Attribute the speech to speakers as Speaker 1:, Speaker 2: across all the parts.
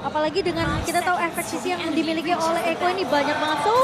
Speaker 1: Apalagi dengan kita tahu efek sisi yang dimiliki oleh Eko ini banyak banget. So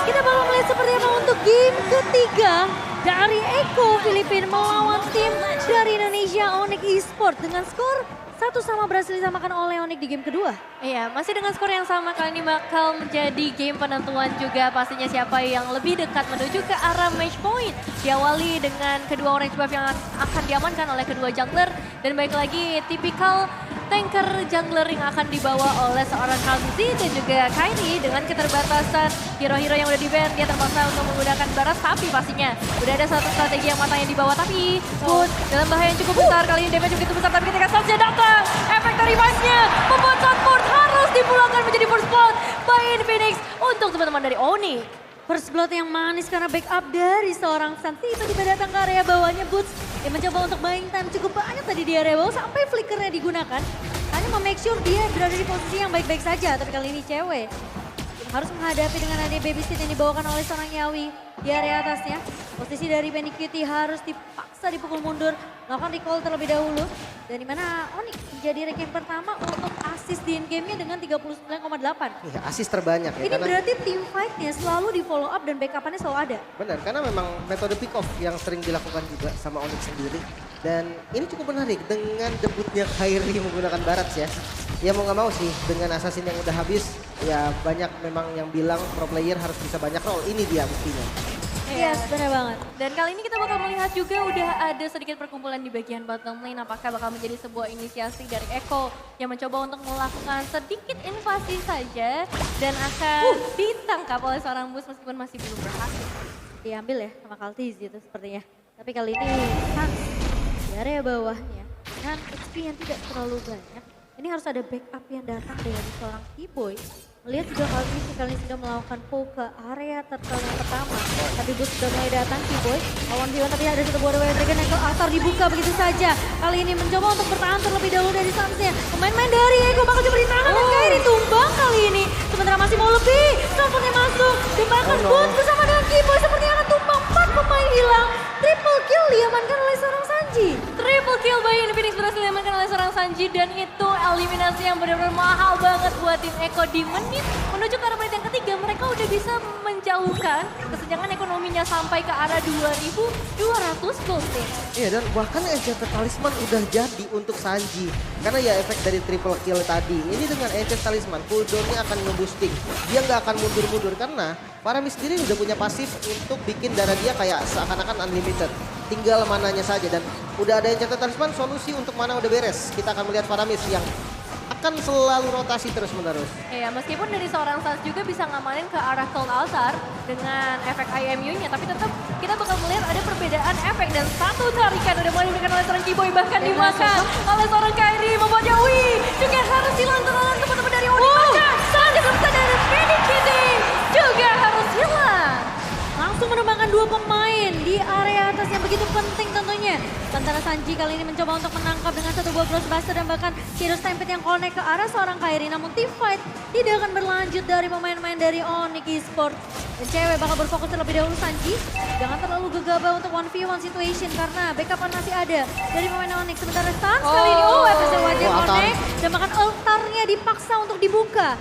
Speaker 1: kita bakal melihat seperti apa untuk game ketiga dari Eko Filipina melawan tim dari Indonesia Onyx Esports dengan skor 1-1 berhasil disamakan oleh Onyx di game kedua.
Speaker 2: Iya, masih dengan skor yang sama kali ini bakal menjadi game penentuan juga pastinya siapa yang lebih dekat menuju ke arah match point. Diawali dengan kedua orange buff yang akan diamankan oleh kedua jungler dan baik lagi tipikal tanker jungler yang akan dibawa oleh seorang Kalmizi dan juga Kairi dengan keterbatasan hero-hero yang udah di-ban. Dia terpaksa untuk menggunakan baras tapi pastinya udah ada satu strategi yang matang yang dibawa tapi Boon dalam bahaya yang cukup besar. Kali ini damage begitu besar tapi ketika saja datang efek dari Vice-nya membuat Sunford harus dipulangkan menjadi first blood by Infinix untuk teman-teman dari Onyx.
Speaker 1: First blood yang manis karena backup dari seorang Sun tiba-tiba datang ke area bawahnya Boots. Dia mencoba untuk buying time cukup banyak tadi di area bawah sampai flickernya digunakan. Hanya make sure dia berada di posisi yang baik-baik saja, tapi kali ini cewek. Harus menghadapi dengan adanya babysit yang dibawakan oleh seorang Yawi di area atasnya. Posisi dari Benny Cutie harus dipaksa dipukul mundur, melakukan recall terlebih dahulu. Dan di mana Onyx menjadi ranking pertama untuk assist di in-game-nya dengan 39,8.
Speaker 3: Iya, assist terbanyak ya.
Speaker 1: Ini berarti team fight-nya selalu di follow up dan backup-annya selalu ada.
Speaker 3: Benar, karena memang metode pick off yang sering dilakukan juga sama Onyx sendiri. Dan ini cukup menarik dengan debutnya Kairi menggunakan Barats ya. Ya mau gak mau sih dengan assassin yang udah habis, ya banyak memang yang bilang pro player harus bisa banyak role. Ini dia buktinya.
Speaker 1: Yes, benar banget.
Speaker 2: Dan kali ini kita bakal melihat juga udah ada sedikit perkumpulan di bagian bottom lane. Apakah bakal menjadi sebuah inisiasi dari Eko yang mencoba untuk melakukan sedikit invasi saja dan akan ditangkap oleh seorang bus meskipun masih belum berhasil.
Speaker 1: Diambil ya sama Kaltiz gitu sepertinya. Tapi kali ini Hans di area bawahnya dengan XP yang tidak terlalu banyak. Ini harus ada backup yang datang dari seorang T-Boy. Melihat juga kali ini sudah melakukan pull ke area tertentu yang pertama. Tapi Bus sudah mulai datang T-Boy. Lawan Viwan tapi ada satu buah Warrior Dragon yang ke altar dibuka begitu saja. Kali ini mencoba untuk bertahan terlebih dahulu dari Sunsnya. Pemain-pemain dari Eko bakal coba ditahan dan Kairi tumbang kali ini. Sementara masih mau lebih. Sampunnya masuk. Dan bahkan Bus bersama dengan T-Boy sepertinya akan tumbang. 4 pemain hilang. Triple kill diamankan oleh seorang Sanji.
Speaker 2: Triple kill by Infinix berhasil diamankan oleh seorang Sanji dan itu eliminasi yang benar-benar mahal banget buat tim Eko di menit menuju ke arah menit yang ketiga. Mereka udah bisa menjauhkan kesenjangan ekonominya sampai ke arah 2.200 gold.
Speaker 3: Iya dan bahkan Enchanted Talisman udah jadi untuk Sanji. Karena ya efek dari triple kill tadi. Ini dengan Enchanted Talisman cooldownnya akan nge-boosting. Dia nggak akan mundur-mundur karena Faramis sendiri udah punya pasif untuk bikin darah dia kayak seakan-akan unlimited. Tinggal mananya saja dan udah ada Enchanted Talisman, solusi untuk mana udah beres. Kita akan melihat Faramis yang akan selalu rotasi terus menerus.
Speaker 2: Iya, meskipun dari seorang Sans juga bisa ngamanin ke arah Cold Altar dengan efek IMU-nya, tapi tetap kita bakal melihat ada perbedaan efek dan satu tarikan udah mulai diberikan oleh seorang Kiboy bahkan dimakan oleh seorang Kairi membuat Yawi juga harus hilang tendangan teman-teman dari Onyx. Bahkan Sans serta dari Benny Kitty juga harus hilang.
Speaker 1: Langsung menumbangkan 2 pemain di area atas yang begitu penting tentunya. Sementara Sanji kali ini mencoba untuk menangkap dengan satu buah Crossbuster dan bahkan Hero Stampede yang connect ke arah seorang Kairi. Namun team fight tidak akan berlanjut dari pemain-pemain dari Onyx Esports. Dan cewek bakal berfokus terlebih dahulu Sanji. Jangan terlalu gegabah untuk 1v1 situation karena backupan masih ada dari pemain Onyx. Sementara Sans kali ini FSL wajib connect dan bahkan altarnya dipaksa untuk dibuka.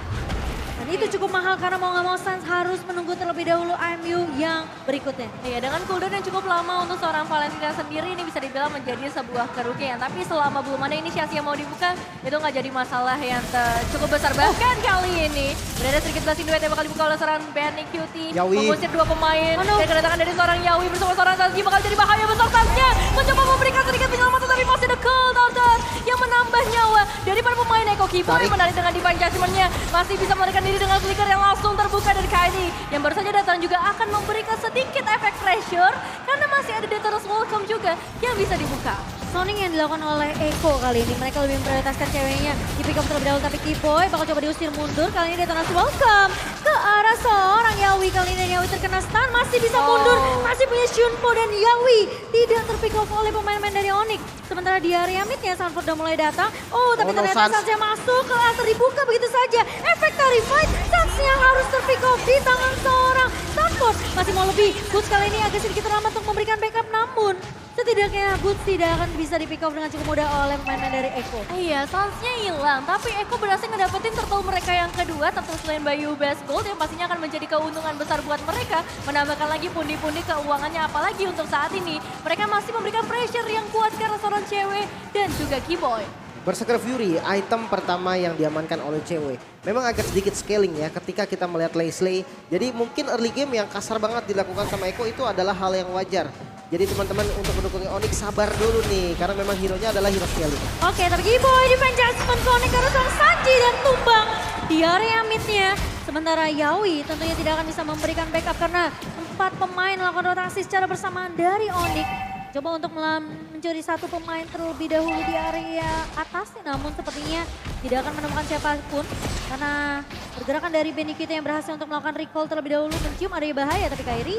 Speaker 1: Dan itu cukup mahal karena mau nggak mau Sans harus menunggu terlebih dahulu IMU yang berikutnya.
Speaker 2: Iya, dengan cooldown yang cukup lama untuk seorang Valentina sendiri ini bisa dibilang menjadi sebuah kerugian. Tapi selama belum ada inisiasi yang mau dibuka, itu nggak jadi masalah yang cukup besar. Bahkan kali ini berada sedikit blessing duet yang bakal dibuka oleh seorang Benny Cutie.
Speaker 3: Yawi.
Speaker 2: Mengusir 2 pemain. Dan kedatangan dari seorang Yawi bersama seorang Sanji bakal jadi bahaya besar. Sansnya mencoba memberikan sedikit penyelamatan tapi masih ada Cold Altar yang menambah nyawa dari para pemain Eko. Kiboy menarik dengan Divine Judgment-nya. Masih bisa melarikan diri dengan flicker yang langsung terbuka dari Kairi yang baru saja datang juga akan memberikan sedikit efek pressure karena masih ada Detona's Welcome juga yang bisa dibuka.
Speaker 1: Zoning yang dilakukan oleh Eko kali ini, mereka lebih memprioritaskan ceweknya di pick up terlebih dahulu, tapi Kiboy bakal coba diusir mundur. Kali ini Detona's Welcome ke arah seorang Yawi. Kali ini Yawi terkena stun, masih bisa mundur, masih punya Shunpo dan Yawi tidak terpick off oleh pemain-pemain dari Onyx. Sementara di area mid-nya Sanford udah mulai datang. Tapi ternyata Sansnya masuk ke altar dibuka begitu saja. Efek Tari Fight, Sansnya harus terpick off di tangan seorang Sanford. Masih mau lebih, Boots kali ini agak sedikit terlambat untuk memberikan backup namun setidaknya Boots tidak akan bisa di pick off dengan cukup mudah oleh pemain dari Eko.
Speaker 2: Iya, Suns-nya hilang, tapi Eko berhasil ngedapetin turtle mereka yang kedua, turtle selain Bayu Best Gold yang pastinya akan menjadi keuntungan besar buat mereka, menambahkan lagi pundi-pundi keuangannya, apalagi untuk saat ini. Mereka masih memberikan pressure yang kuat karena seorang cewek dan juga Keyboy.
Speaker 3: Berserker Fury, item pertama yang diamankan oleh cewek. Memang agak sedikit scaling ya ketika kita melihat Leslie. Jadi mungkin early game yang kasar banget dilakukan sama Eko itu adalah hal yang wajar. Jadi teman-teman untuk mendukungnya Onyx sabar dulu nih. Karena memang hero-nya adalah hero scaling.
Speaker 1: Oke, tapi Keyboy defense adjustment connect karena sang Sanji dan tumbang di area mid-nya. Sementara Yawi tentunya tidak akan bisa memberikan backup karena 4 pemain melakukan rotasi secara bersamaan dari Onyx. Coba untuk mencuri satu pemain terlebih dahulu di area atas, namun sepertinya tidak akan menemukan siapapun karena pergerakan dari Benny Kita yang berhasil untuk melakukan recall terlebih dahulu mencium area bahaya, tapi Kairi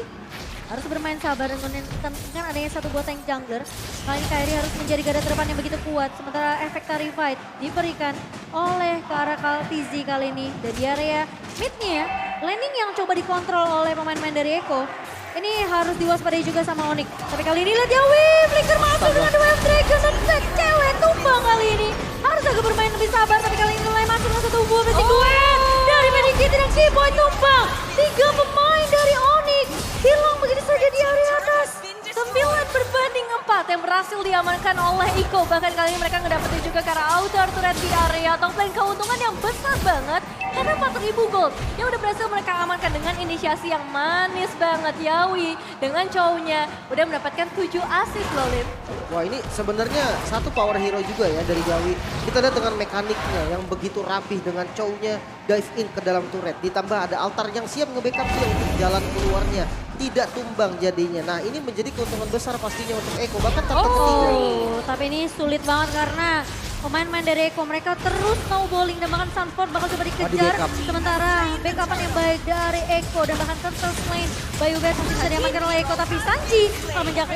Speaker 1: harus bermain sabar dan menentukan adanya satu buah tank jungler. Kali ini Kairi harus menjadi garda terdepan yang begitu kuat, sementara efek Fight diberikan oleh ke arah Kaltizi kali ini. Dan di area mid-nya, landing yang coba dikontrol oleh pemain-pemain dari Eko. Ini harus diwaspadai juga sama Onyx. Tapi kali ini lihat Yawi, flicker masuk dengan Wave Dragon dan set cewek tumbang kali ini. Harus agak bermain lebih sabar, tapi kali ini mulai masuk dengan satu buah basic duet. Dari Medikit dan Keyboy tumbang. 3 pemain dari Onyx hilang begitu saja di area atas.
Speaker 2: 9 berbanding 4 yang berhasil diamankan oleh Iko. Bahkan kali ini mereka ngedapetin juga karena outer turret di area top lane, keuntungan yang besar banget. Karena 4.000 gold yang udah berhasil mereka amankan dengan inisiasi yang manis banget. Yawi dengan cownya udah mendapatkan 7 assist loh, Lim.
Speaker 3: Wah ini sebenarnya satu power hero juga ya dari Yawi. Kita lihat dengan mekaniknya yang begitu rapih dengan cownya dive in ke dalam turret. Ditambah ada altar yang siap nge-backup dia untuk jalan keluarnya. Tidak tumbang jadinya. Nah ini menjadi keuntungan besar pastinya untuk Eko. Bahkan
Speaker 1: Tapi ini sulit banget karena pemain-pemain dari Eko mereka terus snowballing dan bahkan Sunford bakal coba dikejar. Sementara backupan yang baik dari Eko dan bahkan Turtle Lane Bayu Best masih bisa diamankan oleh Eko. Tapi Sanji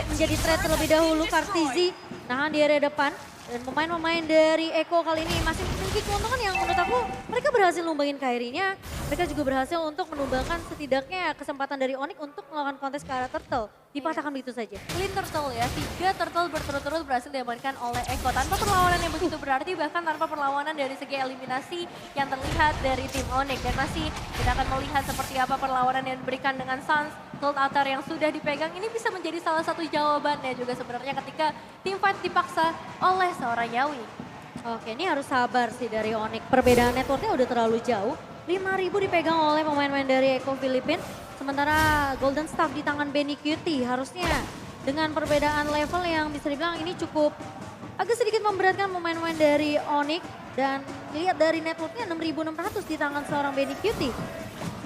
Speaker 1: menjadi threat terlebih dahulu. Kartizi nahan di area depan. Dan pemain-pemain dari Eko kali ini masih memiliki keuntungan yang menurut aku mereka berhasil numbangin Kairinya. Mereka juga berhasil untuk menumbangkan setidaknya kesempatan dari Onyx untuk melakukan kontes ke arah Turtle. Dipatahkan begitu saja.
Speaker 2: Clean turtle ya, 3 turtle berturut-turut berhasil diamankan oleh Eko. Tanpa perlawanan yang begitu berarti, bahkan tanpa perlawanan dari segi eliminasi yang terlihat dari tim Onyx. Dan masih kita akan melihat seperti apa perlawanan yang diberikan dengan Suns. Gold Altar yang sudah dipegang ini bisa menjadi salah satu jawabannya juga sebenarnya ketika tim fight dipaksa oleh seorang Yawi.
Speaker 1: Oke, ini harus sabar sih dari Onyx. Perbedaan networknya udah terlalu jauh. 5.000 dipegang oleh pemain-pemain dari Eko Filipin. Sementara Golden Staff di tangan Benny Cutie harusnya dengan perbedaan level yang bisa dibilang ini cukup agak sedikit memberatkan pemain-pemain dari Onyx. Dan lihat dari networknya 6.600 di tangan seorang Benny Cutie.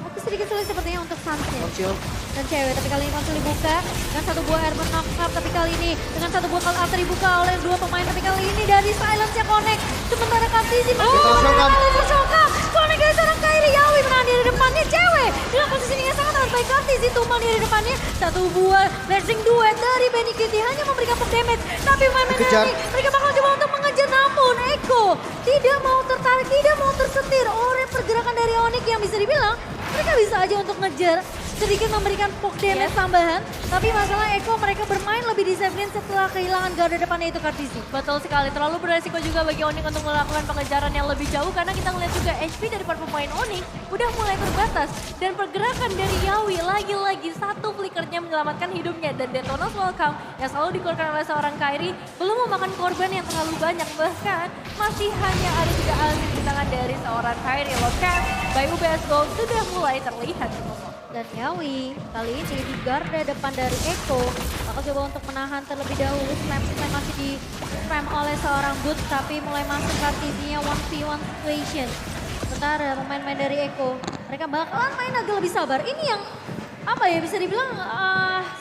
Speaker 1: Tapi sedikit sulit sepertinya untuk Suns-nya. Dan cewek, tapi kali ini konsul dibuka dengan satu buah airborne knock-up, tapi kali ini dengan satu buah call alter dibuka oleh 2 pemain, tapi kali ini dari silence-nya Connect. Sementara Kartizi masih tershokap. Connect dari seorang Kairi, Yawi menahan diri depannya, cewek. Dengan posisinya yang sangat baik, Kartizi tumbang diri depannya. Satu buah blessing duet dari Benny Kitty hanya memberikan pop damage. Tapi pemain dari mereka bakal coba untuk mengejar, namun Eko tidak mau tertarik, tidak mau tersetir oleh pergerakan dari Onyx yang bisa dibilang mereka bisa aja untuk ngejar, sedikit memberikan poke damage tambahan. Tapi masalah Eko mereka bermain lebih disiplin setelah kehilangan garda depannya itu Kartizi.
Speaker 2: Betul sekali, terlalu beresiko juga bagi Onyx untuk melakukan pengejaran yang lebih jauh. Karena kita melihat juga HP dari para pemain Onyx udah mulai terbatas. Dan pergerakan dari Yawi lagi-lagi satu flickernya menyelamatkan hidupnya. Dan Detona's Welcome yang selalu dikeluarkan oleh seorang Kairi belum memakan korban yang terlalu banyak. Bahkan masih hanya ada 3 assist di tangan dari seorang Kairi. Lokat, Bayu Best Gold sudah mulai terlihat.
Speaker 1: Dan Yawi kali ini di garda depan dari Eko bakal coba untuk menahan terlebih dahulu. Slam masih di spam oleh seorang Boots, tapi mulai masuk Kartizinya 1v1 situation. Sementara pemain-pemain dari Eko mereka bakalan main agak lebih sabar. Ini yang apa ya bisa dibilang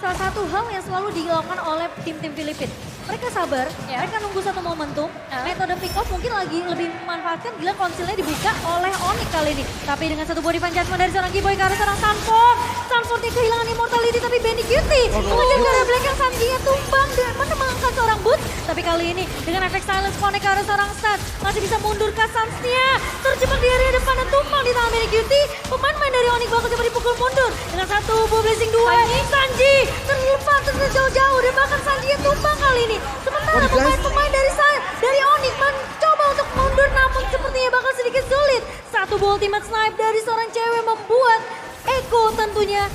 Speaker 1: salah satu hal yang selalu dilakukan oleh tim-tim Filipina. Mereka sabar, mereka nunggu satu momentum. Metode pick off mungkin lagi lebih memanfaatkan bila konsilnya dibuka oleh Onyx kali ini. Tapi dengan satu body punch judgment dari seorang Keyboy ke arah seorang Sunford. Sunfordnya kehilangan immortality, tapi Benny Cutie mengejar ke arah belakang, Sanjinya tumbang dan menemukan seorang Boots. Tapi kali ini dengan efek silence connect ke arah seorang Stats masih bisa mundur ke Suns-nya. Terjebak di area depan dan tumbang di tangan Benny Cutie. Pemain-pemain dari Onyx bakal coba dipukul mundur dengan satu buah blessing duet. Sanji terlepas sudah jauh-jauh dan bahkan Sanji yang tumbang kali ini. Sementara
Speaker 3: Guys.
Speaker 1: pemain-pemain dari Onyx mencoba untuk mundur namun sepertinya bakal sedikit sulit. Satu buah ultimate snipe dari seorang cewek membuat Eko tentunya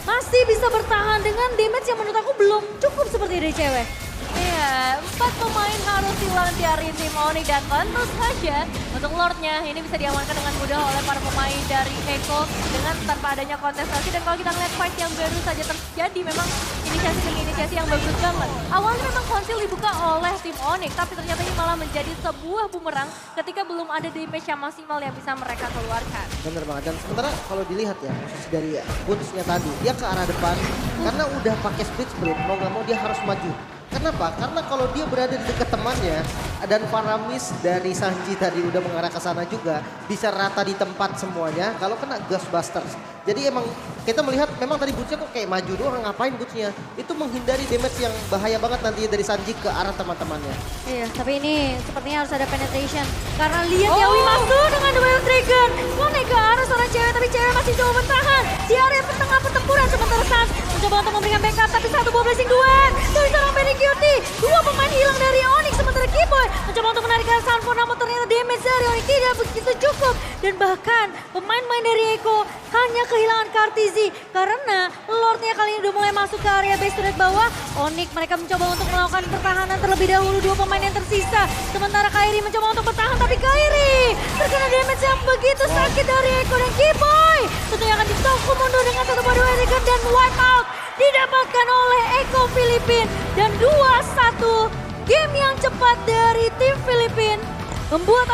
Speaker 1: masih bisa bertahan dengan damage yang menurut aku belum cukup seperti dari cewek.
Speaker 2: Iya, 4 pemain harus hilang dari tim Onyx dan tentu saja untuk Lordnya ini bisa diamankan dengan mudah oleh para pemain dari Eko dengan tanpa adanya kontestasi. Dan kalau kita lihat fight yang baru saja terjadi memang inisiasi demi inisiasi yang bagus banget. Awalnya memang konsil dibuka oleh tim Onyx tapi ternyata ini malah menjadi sebuah bumerang ketika belum ada damage yang maksimal yang bisa mereka keluarkan.
Speaker 3: Bener banget, dan sementara kalau dilihat ya posisi dari Boots-nya tadi, dia ke arah depan karena udah pakai split mau nggak mau dia harus maju. Kenapa? Karena kalau dia berada di dekat temannya dan Faramis dari Sanji tadi udah mengarah ke sana juga bisa rata di tempat semuanya kalau kena Ghostbusters. Jadi emang kita melihat memang tadi Boots-nya kok kayak maju doang, ngapain Boots-nya? Itu menghindari damage yang bahaya banget nanti dari Sanji ke arah teman-temannya.
Speaker 1: Iya, tapi ini sepertinya harus ada penetration. Karena lihat Yawi masuk dengan The Wild Dragon. Connect ke arah seorang cewek, tapi cewek masih coba bertahan. Di area tengah pertempuran sementara Sans mencoba untuk memberikan backup, tapi satu buah blessing duet dari seorang Benny Cutie. Dua pemain hilang dari Onyx, sementara Keyboy mencoba untuk menarikkan Sanford, namun ternyata damage dari Onyx tidak begitu cukup. Dan bahkan pemain-pemain dari Eko hanya kehilangan Kartizi karena Lordnya kali ini udah mulai masuk ke area base turret bawah. Onyx mereka mencoba untuk melakukan pertahanan terlebih dahulu, dua pemain yang tersisa. Sementara Kairi mencoba untuk bertahan, tapi Kairi terkena damage yang begitu sakit dari Eko dan Keyboy. Tentunya akan ditunggu mundur dengan satu buah Dragon dan wipe out didapatkan oleh Eko Filipin. Dan 2-1 game yang cepat dari tim Filipin membuat